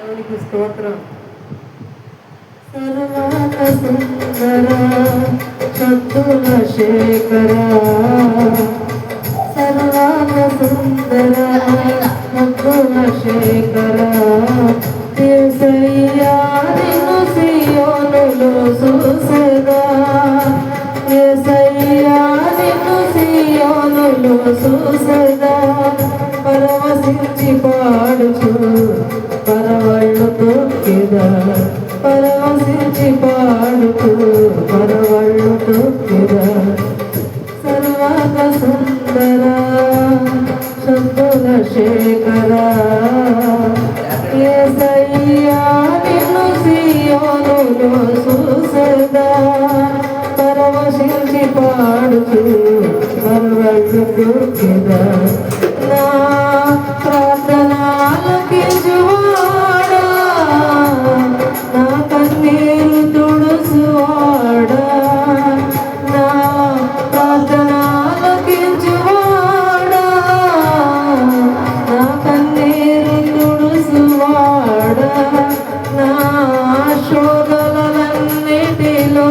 దేవునికి స్తోత్రం. సర్వాంగ సుందర సద్గుణ శేఖర, సర్వాంగ సుందర సద్గుణ శేఖర, యేసయ్యా నిన్ను సియోనులో చూసెదా, యేసయ్యా నిన్ను సియోనులో చూసెదా, పరవశించి పాడుచు పరవళ్ళు తొక్కెదా, పరవశించి పాడుతూ పరవళ్ళు తొక్కెదా, సర్వాంగ సుందర సద్గుణ శేఖర, యేసయ్యా నిన్ను సియోనులో చూసెదా, పరవశించి పాడుతూ పరవళ్ళు తొక్కెదా, నా ప్రార్థన ఆలకించువాడా, నా కన్నీరు తుడుచువాడా, నా ప్రార్థన ఆలకించువాడా, నా కన్నీరు తుడుచువాడా, నా శోధనలన్నిటిలో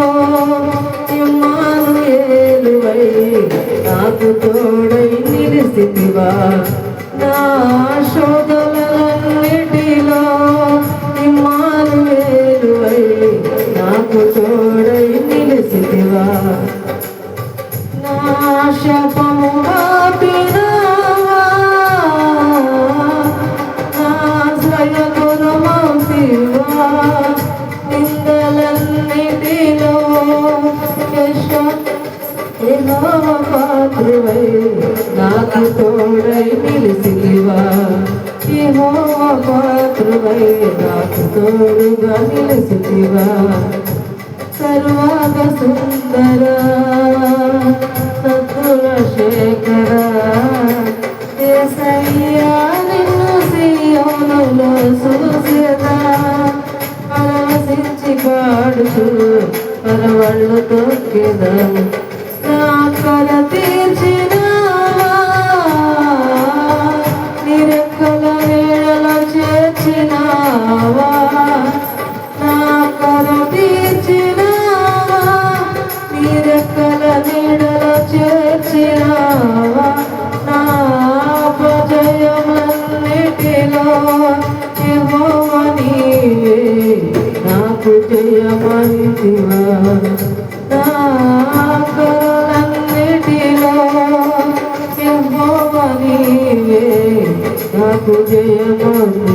ఇమ్మానుయేలువై నాకు తోడై నిలిసితివా, నా శోధనలన్నిటిలో ఇమ్మానుయేలువై నాకు తోడై నిలిసితివా, నా శాపము ఆపినావా, నా స్వయమురమౌతివా, నిందలన్నిటిలో యెహోవా పాత్రువై నాకు తోడై నిలిసితివా, యెహోవా పాత్రువై నాకు తోడుగా నిలిసితివా, సర్వాంగ సుందర సద్గుణ శేఖర, యేసయ్యా నిన్ను సియోనులో చూసెదా, పరవశించి పాడుచు పరవళ్ళు తొక్కెదా, నా కల తీర్చినావా, నిరెక్కల నీడలో చేర్చినావా, నా కల తీర్చినావా, నిరెక్కల నీడలో చేర్చినావా, నా అపజయములన్నిటిలో యెహోవా నీవే నాకు జయమనితివా, నా కలలన్నిటిలో యెహోవా నీవే నాకు జయమనితివా.